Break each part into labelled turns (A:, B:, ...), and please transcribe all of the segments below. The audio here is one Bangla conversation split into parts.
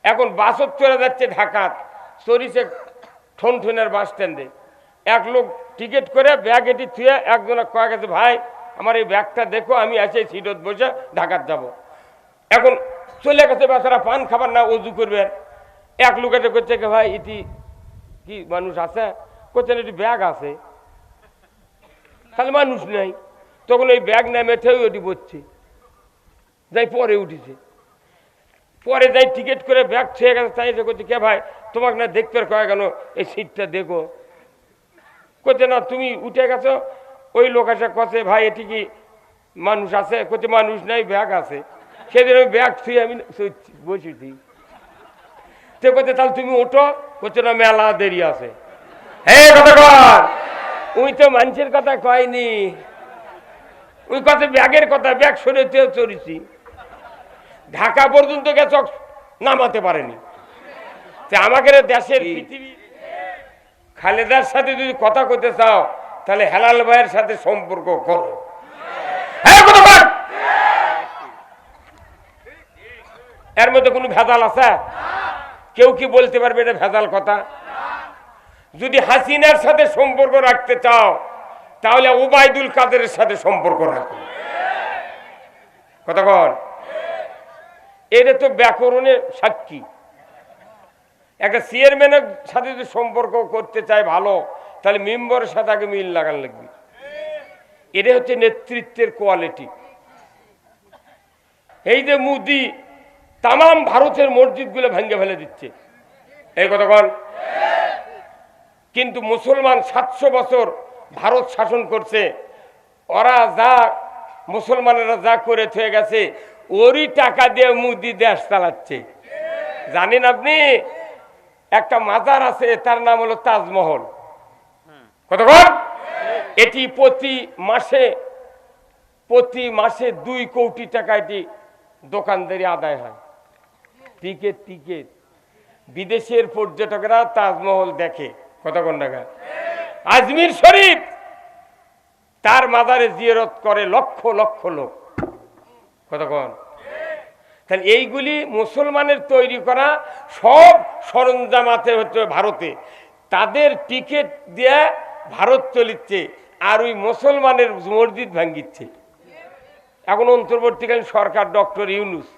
A: এখন বাসও চলে যাচ্ছে ঢাকা, চরিছে ঠনঠনের বাস স্ট্যান্ডে। এক লোক টিকিট করে ব্যাগ এটি থুয়ে একজনে কয়ে গেছে, ভাই আমার এই ব্যাগটা দেখো, আমি আছি সিটত বসে ঢাকার যাব। এখন চলে গেছে বেচারা, পান খাবার না, অজু করবে। এক লোক এসে করছে, ভাই এটি কি মানুষ আছে? করছেন এটি ব্যাগ আছে, তাহলে মানুষ নেই। তখন ওই ব্যাগ নেমেছে, ওটি বসছে, যাই পরে উঠেছে। পরে যাই টিকিট করে ব্যাগ ছুঁয়ে গেছে, তাই এসে করছে, কে ভাই তোমাকে না দেখতে কয়ে গেল, এই সিটটা দেখো। করছে না, তুমি উঠে গেছো। ওই লোক এসে কছে, ভাই এটি কি মানুষ আছে? করছে মানুষ নাই, ব্যাগ আছে। সেদিন আমি ব্যাগ ছুঁয়ে আমি বসেছি। সে করছে তাহলে তুমি ওঠো। করছে না, মেলা দেরি আছে। হ্যাঁ কথা কর, উই তো মানুষের কথা কয়নি, ওই কথা ব্যাগের কথা। ব্যাগ সরে চড়েছি, ঢাকা পর্যন্ত গেছ, নামাতে পারেনি। আমাকে দেশের পৃথিবী খালেদার সাথে যদি কথা কইতে চাও, তাহলে হেলাল ভাইয়ের সাথে সম্পর্ক করো। এর মধ্যে কোনো ভেজাল আছে? কেউ কি বলতে পারবে এটা ভেজাল কথা? যদি হাসিনার সাথে সম্পর্ক রাখতে চাও, তাহলে ওবায়দুল কাদেরের সাথে সম্পর্ক রাখো। কথা কন, এটা তো ব্যাকরণের সাক্ষী। একটা চেয়ারম্যানের সাথে যদি সম্পর্ক করতে চায় ভালো, তাহলে মেম্বারের সাথে আগে মিল লাগান লাগবে। এটা হচ্ছে নেতৃত্বের কোয়ালিটি। এই যে মোদি তাম ভারতের মসজিদগুলো ভেঙে ফেলে দিচ্ছে, এই কথা কন। কিন্তু মুসলমান 700 বছর ভারত শাসন করছে, ওরা যা মুসলমানেরা যা করে থয়ে গেছে, ওরই টাকা দিয়ে মোদি দেশ চালাচ্ছে। জানেন আপনি, একটা মাজার আছে, তার নাম হলো তাজমহল। কতক্ষণ? এটি প্রতি মাসে 2 কোটি টাকা এটি দোকানদারি আদায় হয়। টিকিট বিদেশের পর্যটকরা তাজমহল দেখে। কতক্ষণ টাকা? আজমির শরীফ, তার মাজারে জিয়ারত করে লক্ষ লক্ষ লোক। কতক্ষণ? তাহলে এইগুলি মুসলমানের তৈরি করা সব সরঞ্জাম আছে হচ্ছে ভারতে, তাদের টিকিট দিয়ে ভারত চলিচ্ছে, আর ওই মুসলমানের মসজিদ ভাঙ্গিচ্ছে। এখন অন্তর্বর্তীকালীন সরকার ডক্টর ইউনূস,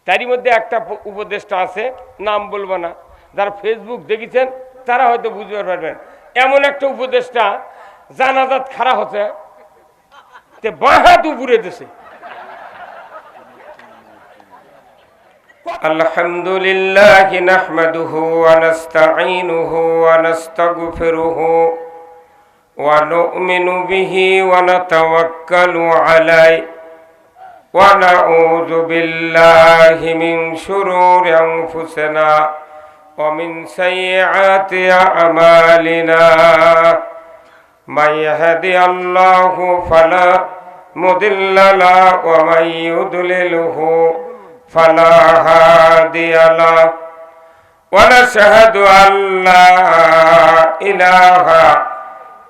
A: তারই মধ্যে একটা উপদেষ্টা আছে, নাম বলবো না, যারা ফেসবুক দেখেছেন তারা হয়তো বুঝতে পারবেন। এমন একটা উপদেষ্টা জানাজাত খাড়া হচ্ছে, বাঁ হাত উপরে দেশে। আলহামদুলিল্লাহ নাহমাদুহু ওয়া নাস্তাঈনুহু ওয়া নাস্তাগফিরুহু ওয়া নু'মিনু বিহি ওয়া নাতাওয়াক্কালু আলাইহি ওয়া নাউযু বিল্লাহি মিন শুরুরি আনফুসিনা ওয়া মিন সাইয়্যাতি আমালিনা। মান ইয়াহদিহিল্লাহু ফালা মুদিল্লা লাহু ওয়া মান ইউদ্লিলহু فلا هادي له ونشهد أن لا إله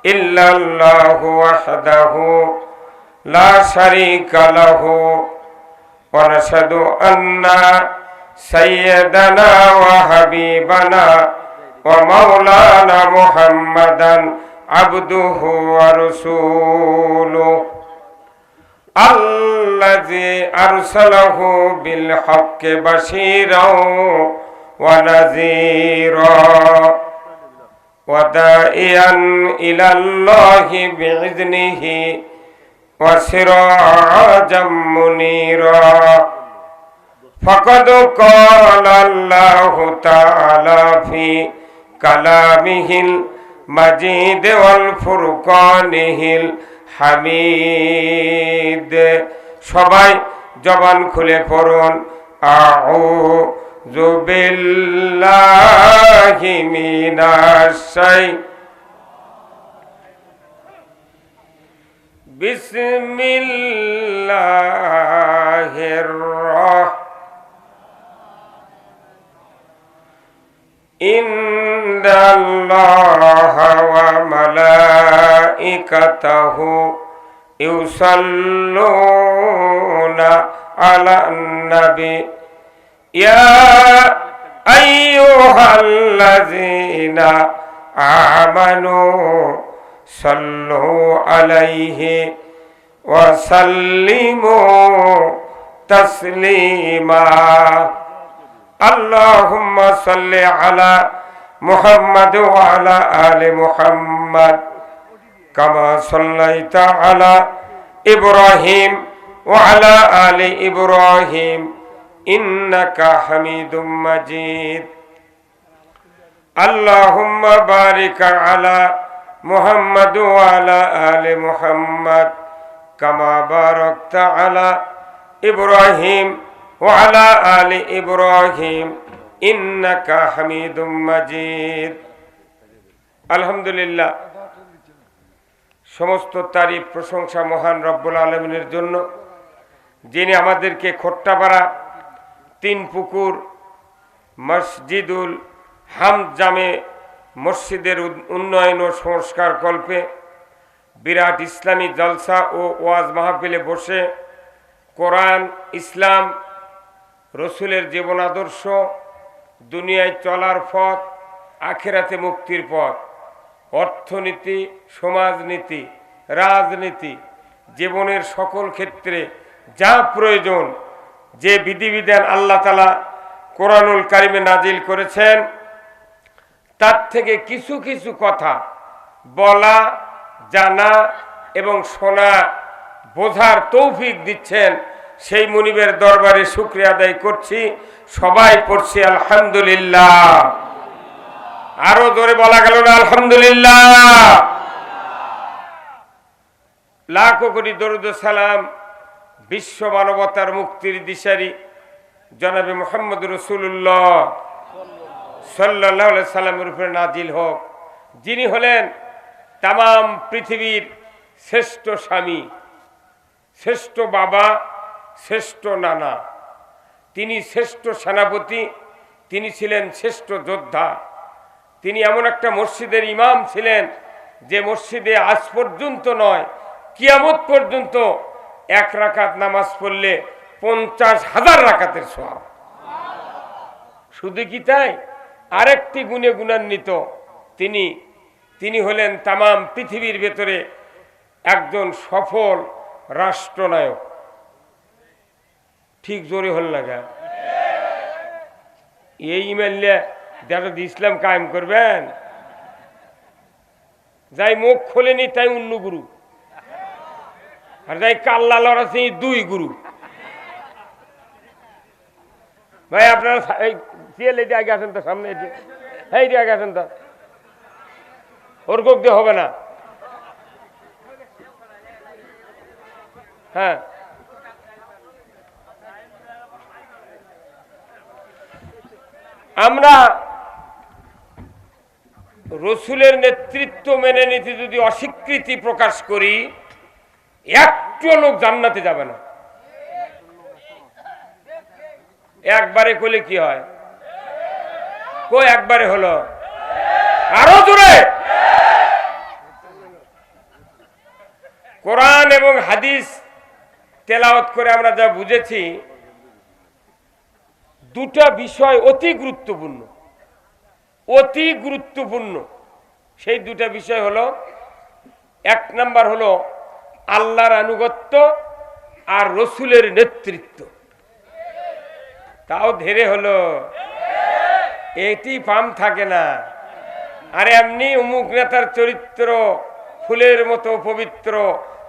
A: إلا الله وحده لا شريك له ونشهد أن سيدنا وحبيبنا ومولانا محمدا عبده ورسوله الذي أرسله بالحق بشيرا ونذيرا وداعيا إلى الله بإذنه وسراجا منيرا. فقد قال الله تعالى في كلامه المجيد والفرقانه হামিদ। সবাই জবান খুলে পড়ুন, আউযু বিল্লাহি মিনাশ বিসমিল্লাহির ইন্নাল্লাহা ওয়া মালাইকাতাহু ইউসাল্লুনা আলান নবী ইয়া আইয়ুহাল্লাযীনা আমানু সাল্লু আলাইহি ওয়া সাল্লিমু তাসলিমা। আল্লাহুম্মা সাল্লি আলা মুহাম্মাদ ওয়া আলা আলি মুহাম্মাদ কামা সাল্লাইতা আলা ইব্রাহিম ওয়া আলা আলি ইব্রাহিম ইন্নাকা হামিদুম মাজিদ। আল্লাহুম্মা বারিক আলা মুহাম্মাদ ওয়া আলা আলি মুহাম্মাদ কামা বারাকতা আলা ইব্রাহিম ওয়া আলা আলি ইব্রাহিম ইন্নাকা হামিদুম মাজিদ। আলহামদুলিল্লাহ, সমস্ত তারিফ প্রশংসা মহান রব্বুল আলামিনের জন্য, যিনি আমাদেরকে খোট্টাপাড়া 3 পুকুর মসজিদুল হামদ জামে মসজিদের উন্নয়ন ও সংস্কার কল্পে বিরাট ইসলামী জলসা ও ওয়াজ মাহফিলে বসে কোরআন, ইসলাম, রসুলের জীবন আদর্শ, দুনিয়ায় চলার পথ, আখিরাতে মুক্তির পথ, অর্থনীতি, সমাজনীতি, রাজনীতি, জীবনের সকল ক্ষেত্রে যা প্রয়োজন, যে বিধিবিধান আল্লাহ তাআলা কোরআনুল কারিমে নাজিল করেছেন, তার থেকে কিছু কিছু কথা বলা, জানা এবং শোনা, বোঝার তৌফিক দিচ্ছেন। সেই মুনিবের দরবারে শুকরিয়া আদায় করছি। সবাই পড়ছি আলহামদুলিল্লাহ। আরো জোরে বলা গেল না আলহামদুলিল্লাহ? লাখো কোটি দরুদ ও সালাম বিশ্ব মানবতার মুক্তির দিশারি জনাবে মুহাম্মদ রাসূলুল্লাহ সাল্লাল্লাহু আলাইহি সাল্লামের উপরে নাজিল হোক, যিনি হলেন তামাম পৃথিবীর শ্রেষ্ঠ স্বামী, শ্রেষ্ঠ বাবা, শ্রেষ্ঠ নানা। তিনি শ্রেষ্ঠ সেনাপতি, তিনি ছিলেন শ্রেষ্ঠ যোদ্ধা। তিনি এমন একটা মসজিদের ইমাম ছিলেন যে মসজিদে আজ পর্যন্ত নয়, কিয়ামত পর্যন্ত 1 রাকাত নামাজ পড়লে 50,000 রাকাতের সওয়াব। শুধু কি তাই, আরেকটি গুণে গুণান্বিত তিনি হলেন তামাম পৃথিবীর ভেতরে একজন সফল রাষ্ট্রনায়ক। ঠিক জোরে হল না গা? এই ইমানলে দারুদ ইসলাম কায়েম করবেন? যাই মুখ খোলেনি তাই অন্য গুরু, আর যাই কাল্লা লড়াছে 2 গুরু। ভাই আপনারা আগে আসেন তো, সামনে আগে আসেন তো, ওরকম দিয়ে হবে না। হ্যাঁ, আমরা রসুলের নেতৃত্ব মেনে নিতে যদি অস্বীকৃতি প্রকাশ করি, একটু লোক জান্নাতে যাবে না। একবারে করলে কি হয়? একবারে হলো, আরো জোরে। কোরআন এবং হাদিস তেলাওয়াত করে আমরা যা বুঝেছি, 2টা বিষয় অতি গুরুত্বপূর্ণ, অতি গুরুত্বপূর্ণ। সেই 2টা বিষয় হলো, 1 নাম্বার হলো আল্লাহর আনুগত্য আর রসুলের নেতৃত্ব। তাও ধীরে হলো, এটি পাম থাকে না। আর এমনি অমুক নেতার চরিত্র ফুলের মতো পবিত্র,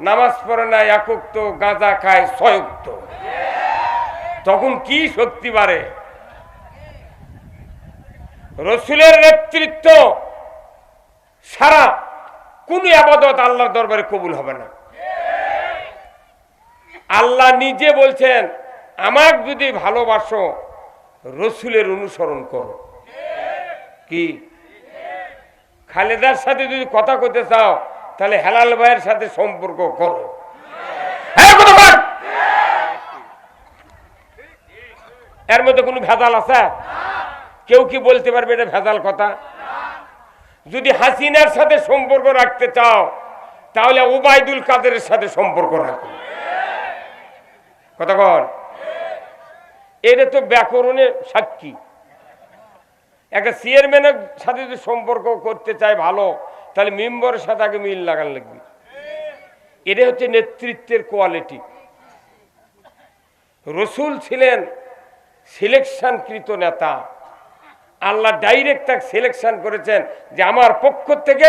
A: নামাজ পড়ে না, একুক্ত, গাঁজা খায় 6 উক্ত, তখন কি শক্তি বাড়ে? রসুলের নেতৃত্ব সারা কোন ইবাদত আল্লাহর দরবারে কবুল হবে না। আল্লাহ নিজে বলছেন, আমাকে যদি ভালোবাসো রসুলের অনুসরণ করো। কি খালেদার সাথে যদি কথা কইতে চাও, তাহলে হেলাল ভাইয়ের সাথে সম্পর্ক করো। এর মধ্যে কোনো ভেজাল আছে? কেউ কি বলতে পারবে এটা ভেজাল কথা? যদি হাসিনার সাথে সম্পর্ক রাখতে চাও, তাহলে ওবায়দুল কাদেরের সাথে সম্পর্ক রাখো। কথা কন, এটা তো ব্যাকরণের সাক্ষী। একটা চেয়ারম্যানের সাথে যদি সম্পর্ক করতে চায় ভালো, তাহলে মেম্বারের সাথে আগে মিল লাগান লাগবে। এটা হচ্ছে নেতৃত্বের কোয়ালিটি। রসুল ছিলেন সিলেকশনকৃত নেতা। আল্লাহ ডাইরেক্ট তাকে সিলেকশন করেছেন যে আমার পক্ষ থেকে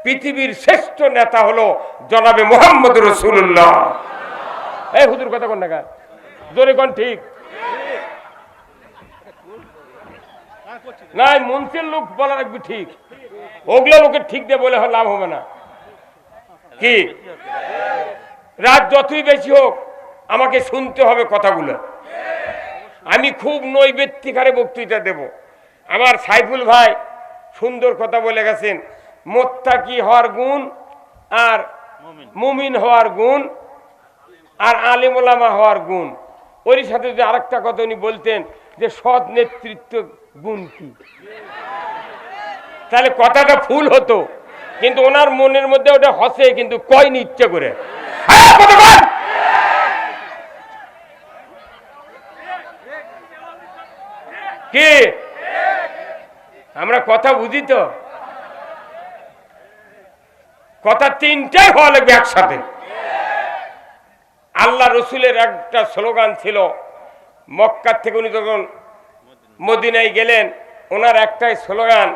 A: পৃথিবীর শ্রেষ্ঠ নেতা হলো জনাবে মুহাম্মদ রাসূলুল্লাহ। এই হুজুর কথা কোন না, জোরে কোন ঠিক নাই, মঞ্চের লোক বলা রাখবি ঠিক, ওগুলো লোকের ঠিক দিয়ে বলে লাভ হবে না। কি রাত যতই বেশি হোক আমাকে শুনতে হবে কথাগুলো। আমি খুব নৈবেত্তিক হারে বক্তৃতা দেব। আমার সাইফুল ভাই সুন্দর কথা বলে গেছেন, মুত্তাকি হওয়ার গুণ আর মুমিন হওয়ার গুণ আর আলেম ওলামা হওয়ার গুণ। ওর সাথে যদি আরেকটা কথা উনি বলতেন যে সৎ নেতৃত্ব গুণ কি, তাহলে কথাটা ফুল হতো। কিন্তু ওনার মনের মধ্যে ওটা হসে, কিন্তু কয়নি ইচ্ছে করে। কি আমরা কথা বুঝি তো? কথা তিনটাই হওয়া লাগবে একসাথে। আল্লাহ রসুলের একটা স্লোগান ছিল, মক্কা থেকে উনি যখন মদিনায় গেলেন, ওনার একটাই স্লোগান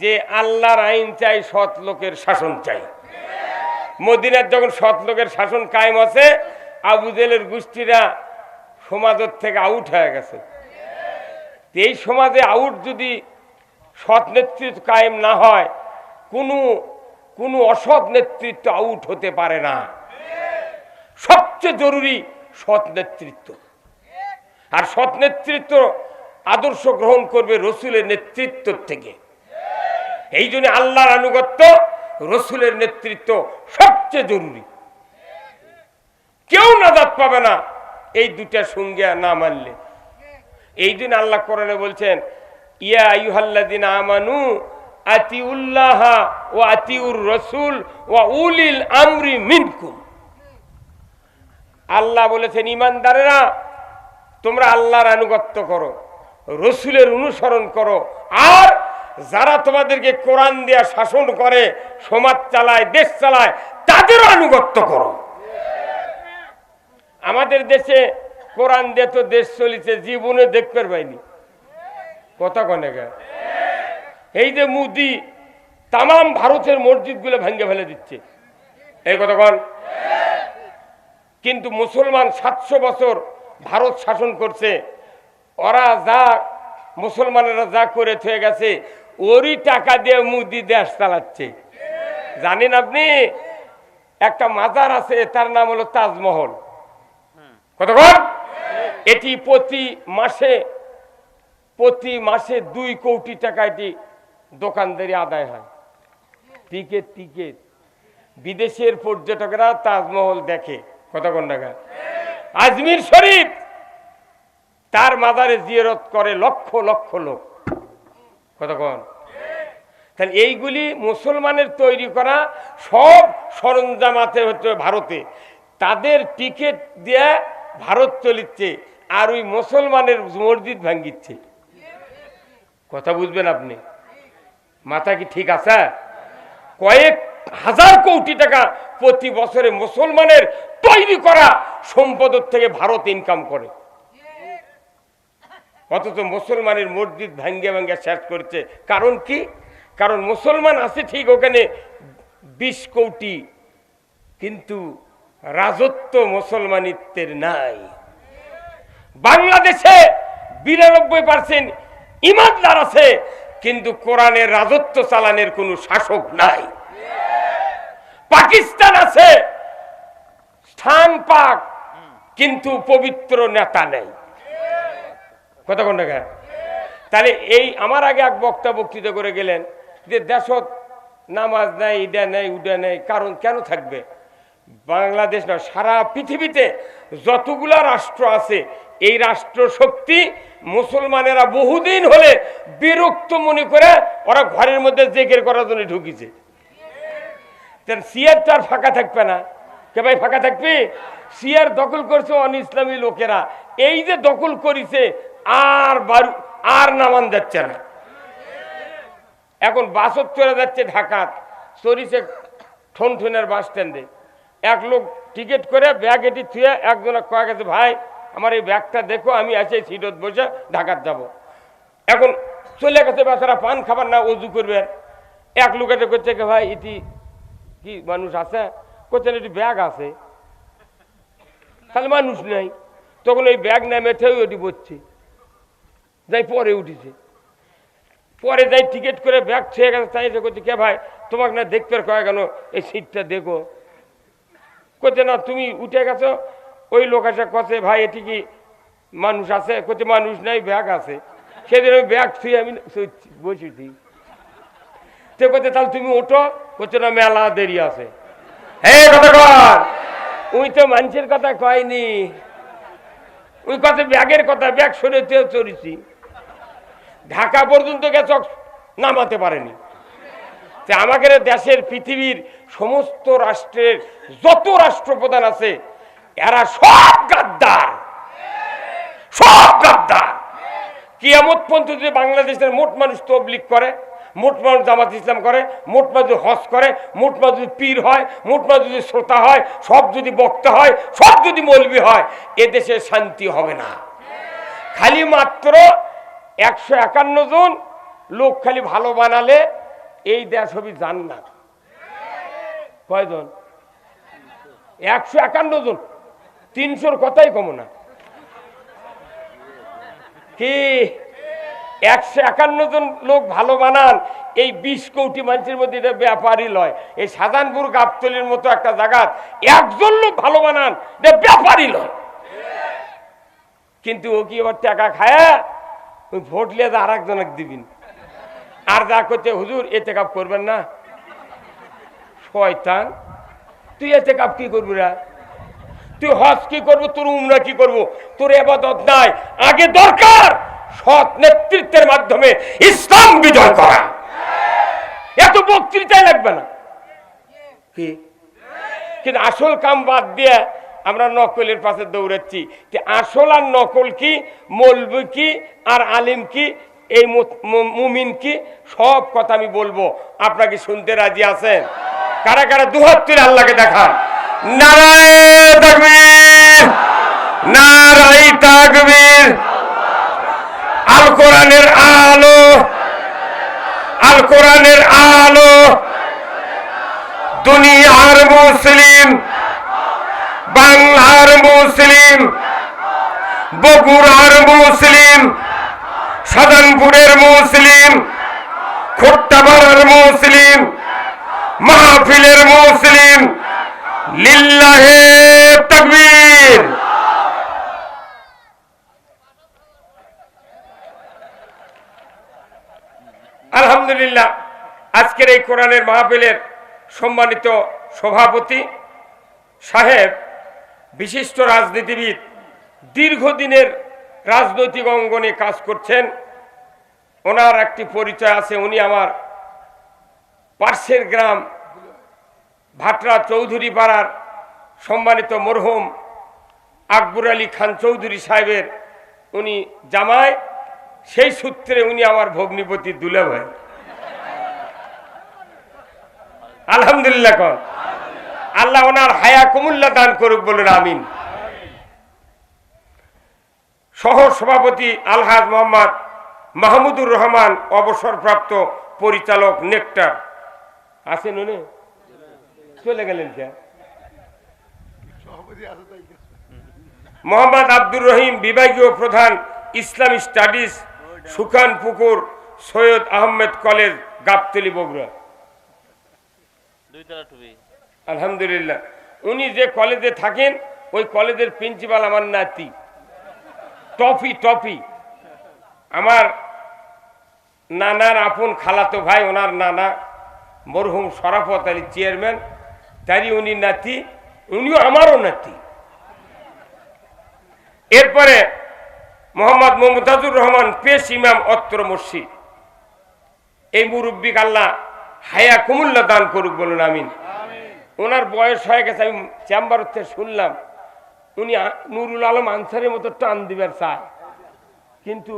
A: যে আল্লাহর আইন চাই, সৎ লোকের শাসন চাই। মদিনার যখন সৎ লোকের শাসন কায়েম আছে, আবু জেলের গোষ্ঠীরা সমাজের থেকে আউট হয়ে গেছে। এই সমাজে আউট যদি সৎ নেতৃত্ব কায়েম না হয়, কোনো অসৎ নেতৃত্ব আউট হতে পারে না। সবচেয়ে জরুরি সৎ নেতৃত্ব। আর সৎ নেতৃত্ব আদর্শ গ্রহণ করবে রসুলের নেতৃত্ব থেকে। এই জন্য আল্লাহর আনুগত্য, রসুলের নেতৃত্ব সবচেয়ে জরুরি। কেউ নাজাত পাবে না এই দুটা সঙ্গে না মানলে। এই জন্য আল্লাহ কোরআনে বলছেন, ইয়া আইয়ুহাল্লাযিনা আমানু আতিউল্লাহ ওয়া আতিউর রাসূল ওয়া উলিল আমরি মিনকুম। আল্লাহ বলেছেন, ঈমানদারেরা তোমরা আল্লাহর আনুগত্য করো, রসুলের অনুসরণ করো, আর যারা তোমাদেরকে কোরআন দিয়ে শাসন করে, সমাজ চালায়, দেশ চালায়, তাদেরও আনুগত্য করো। আমাদের দেশে কোরআন দিয়ে তো দেশ চলিছে, জীবনে দেখতে পাইনি। কথা কনে গে, এই যে মোদি তাম ভারতের মসজিদগুলো ভেঙে ফেলে দিচ্ছে, এই কথা কন। কিন্তু মুসলমান 700 বছর ভারত শাসন করছে, ওরা যা মুসলমানেরা যা করে থয়ে গেছে, ওরই টাকা দিয়ে মোদি দেশ চালাচ্ছে। জানেন আপনি, একটা মাজার আছে, তার নাম হলো তাজমহল। কতক্ষণ? এটি প্রতি মাসে 2 কোটি টাকা এটি দোকানদারি আদায় হয়। টিকেট বিদেশের পর্যটকরা তাজমহল দেখে। কতক্ষণ টাকা? আজমির শরীফ তার মাজারে জিয়ারত করে লক্ষ লক্ষ লোক। কতক্ষণ? তাহলে এইগুলি মুসলমানের তৈরি করা সব সরঞ্জাম আছে হচ্ছে ভারতে, তাদের টিকিট দিয়ে ভারত চলিচ্ছে, আর ওই মুসলমানের মসজিদ ভাঙ্গিচ্ছে। কথা বুঝবেন আপনি? মাথা কি ঠিক আছে? কয়েক হাজার কোটি টাকা প্রতি বছরে মুসলমানের তৈরি করা সম্পদের থেকে ভারত ইনকাম করে, অথচ মুসলমানের মসজিদ ভাঙ্গে ভাঙ্গে শেষ করছে। কারণ কি? কারণ মুসলমান আছে ঠিক ওখানে 20 কোটি, কিন্তু রাজত্ব মুসলমানিত্বের নাই। বাংলাদেশে 92% ইমানদার আছে, কিন্তু কোরআনের রাজত্ব চালানোর কোনো শাসক নাই। পাকিস্তান আছে স্থান পাক, কিন্তু পবিত্র নেতা নেই। কথা কোন টাকা? তাহলে এই আমার আগে এক বক্তৃতা করে গেলেন যে দেশত নামাজ নাই, ইডা নেই, উডা নেই। কারণ কেন থাকবে? বাংলাদেশ না, সারা পৃথিবীতে যতগুলা রাষ্ট্র আছে, এই রাষ্ট্র শক্তি মুসলমানেরা বহুদিন হলে বিরক্ত মনে করে ওরা ঘরের মধ্যে জেকের করার জন্য ঢুকিছে। সিয়ার তার ফাঁকা থাকবে না। কে ভাই ফাঁকা থাকবে? সিয়ার দখল করছে অন ইসলামী লোকেরা। এই যে দখল করেছে, আর নামান যাচ্ছে না। এখন বাসত চলে যাচ্ছে ঢাকা, চরিছে ঠনঠনের বাস স্ট্যান্ডে। এক লোক টিকিট করে ব্যাগ এটি থুয়ে একজন কয়ে গেছে, ভাই আমার এই ব্যাগটা দেখো, আমি আছি সিটত বসে ঢাকার যাব। এখন চলে গেছে বেচারা, পান খাবার না, অজু করবে। এক লোক এসে করছে, ভাই এটি কি মানুষ আছে? করছেন এটি ব্যাগ আছে, তাহলে মানুষ নেই। তখন ওই ব্যাগ নামে থেয়ে ওটি বসছে, যাই পরে উঠেছে। পরে যাই টিকিট করে ব্যাগ ছুঁয়ে গেছে, তাই এসে করছে, কে ভাই তোমাকে না দেখতে কয়ে কেন, এই সিটটা দেখো। করছে না তুমি উঠে গেছো। ওই লোক এসে কছে, ভাই এটি কি মানুষ আছে? করছে মানুষ নাই, ব্যাগ আছে। সেদিন ওই ব্যাগ ছুঁয়ে আমি বসেছি। তো করছে তাহলে তুমি ওঠো। করছে না মেলা দেরি আছে। হ্যাঁ কথা কর, উই তো মানুষের কথা কয়নি, ওই কথা ব্যাগের কথা। ব্যাগ সরেতেও চড়েছি, ঢাকা পর্যন্ত গেছ, নামাতে পারেনি। আমাকে দেশের পৃথিবীর সমস্ত রাষ্ট্রের যত রাষ্ট্রপ্রধান আছে এরা সব গাদ্দার, সব গাদ্দার। কিয়ামত পর্যন্ত যদি বাংলাদেশের মোট মানুষ তবলিগ করে, মোট মানুষ জামাত ইসলাম করে, মোট মানুষ যদি হজ করে, মোট মানুষ যদি পীর হয়, মোট মানুষ যদি শ্রোতা হয়, সব যদি বক্তা হয়, সব যদি মৌলবি হয়, এদেশে শান্তি হবে না। খালি মাত্র 151 জন লোক খালি ভালো বানালে এই দেশ হবে জান্নাত। কয়জন? 151 জন, 300-র কথাই কম না। কি 151 জন লোক ভালো বানান, এই 20 কোটি মানুষের মধ্যে এটা ব্যাপারই লয়। এই শাহজাহানপুর গাবতলির মতো একটা জায়গা একজন লোক ভালো বানান, এটা ব্যাপারই লয়। কিন্তু ও কি এবার টাকা খায়, ওই ভোট লিয়ে আর একজনকে দিবিন। আর যা করছে, হুজুর এতে কাপ করবেন না, শয়তান। তুই এতে কাপ কি করবি রা? তুই হজ কি করবো, তোর উমরা কি করবো? তোর ইবাদত নাই। আগে দরকার সৎ নেতৃত্বের মাধ্যমে ইসলাম বিজয় করা। এত বক্তৃতাই লাগবে না। কি কিন্তু আসল কাম বাদ দিয়ে আমরা নকলের পাশে দৌড়াচ্ছি। আসল আর নকল কি, মৌলবি কি আর আলিম কি, এই মুমিন কি, সব কথা আমি বলবো। আপনাকে শুনতে রাজি আছেন? কারা কারা দুহাত তুলে আল্লাহকে দেখান। নারায়ে তাকবীর, নারায়ে তাকবীর। আল কোরআনের আলো, আল কোরআনের আলো। দুনিয়ার মুসলিম, বাংলার মুসলিম, বগুড়ার মুসলিম, শাহজাহানপুরের মুসলিম, খোট্টাপাড়ার মুসলিম, মাহফিলের মুসলিম, লিল্লাহে তাকবীর। আলহামদুলিল্লাহ, আজকের এই কোরআনের মাহফিলের সম্মানিত সভাপতি সাহেব বিশিষ্ট রাজনীতিবিদ, দীর্ঘদিনের রাজনৈতিক অঙ্গনে কাজ করছেন। ওনার একটি পরিচয় আছে, উনি আমার পার্শ্বের গ্রাম ভাটরা চৌধুরী পাড়ার সম্মানিত মরহুম আকবর আলী খান চৌধুরী সাহেবের উনি জামাই। সেই সূত্রে উনি আমার ভগ্নিপতি দুলাভাই। আলহামদুলিল্লাহ কন। আল্লাহ ওনার হায়া কুমুল্লা দান করুক, বলুন আমিন। সহ সভাপতি আলহাজ মোহাম্মদ মাহমুদুর রহমান, অবসরপ্রাপ্ত পরিচালক, নেকটার আছেন। উনি চলে গেলেন। মোহাম্মদ আব্দুর রহিম, বিভাগীয় প্রধান, ইসলামী স্টাডিজ, সুখান পুকুর সৈয়দ আহমেদ কলেজ, গাবতলী, বগুড়া। আলহামদুলিল্লাহ, উনি যে কলেজে থাকেন ওই কলেজের প্রিন্সিপাল আমার নাতি টফি। টফি আমার নানার আপন খালাতো ভাই, ওনার নানা মরহুম শরাফত আলী চেয়ারম্যান, তারই উনি নাতি, উনিও আমারও নাতি। এরপরে মোহাম্মদ মুমতাজুর রহমান, পেশ ইমাম, অত্র মসজিদ। এই মুরব্বিক আল্লাহ হায়া কুমুল্লা দান করুক, বলুন আমিন। ওনার বয়স হয়ে গেছে, আমি চেম্বার থেকে শুনলাম উনি নুরুল আলম আনসারের মতো টান দিবার চায়, কিন্তু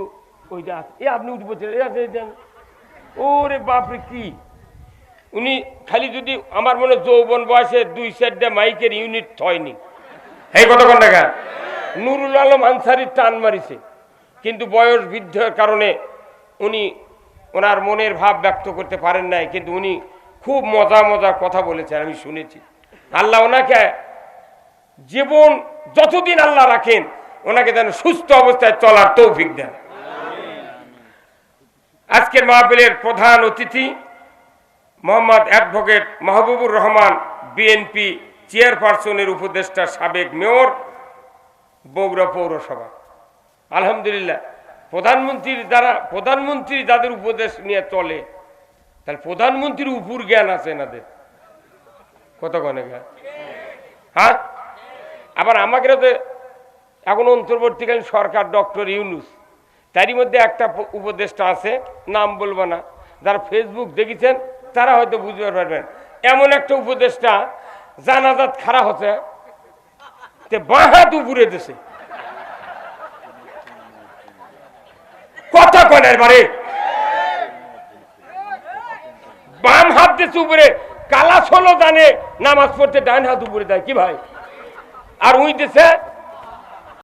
A: ওইটা আপনি উঠে বলছেন ওরে বাপরে কি উনি খালি যদি আমার মনে যৌবন বয়সে 2-4টা মাইকের ইউনিট হয়নি এই কতক্ষণ টাকা নুরুল আলম আনসারির টান মারিছে কিন্তু বয়স বৃদ্ধের কারণে উনি ওনার মনের ভাব ব্যক্ত করতে পারেন নাই কিন্তু উনি খুব মজা মজা কথা বলেছেন আমি শুনেছি আল্লাহ ওনাকে জীবন যতদিন আল্লাহ রাখেন ওনাকে যেন সুস্থ অবস্থায় চলার তৌফিক দেন আজকের মাহফিলের প্রধান অতিথি মোহাম্মদ অ্যাডভোকেট মাহবুবুর রহমান বিএনপি চেয়ারপারসনের উপদেষ্টা সাবেক মেয়র বগুড়া পৌরসভা আলহামদুলিল্লাহ প্রধানমন্ত্রী যাদের উপদেশ নিয়ে চলে তাহলে প্রধানমন্ত্রীর উপর জ্ঞান আছে এনাদের কত গণে জ্ঞান হ্যাঁ আবার আমাকে তো এখন অন্তর্বর্তীকালীন সরকার ডক্টর ইউনূস তারই মধ্যে একটা উপদেষ্টা আছে নাম বলবো না যারা ফেসবুক দেখেছেন তারা হয়তো বুঝতে পারবেন এমন একটা উপদেষ্টা জানাজাত খাড়া হচ্ছে বাঁ হাত উপরে দেশে কথা কনের বারে বাম হাত দেশে উপরে কালা ষোলো জানে নামাজ পড়তে ডান হাত উপরে দেয় কি ভাই আর উই দেশে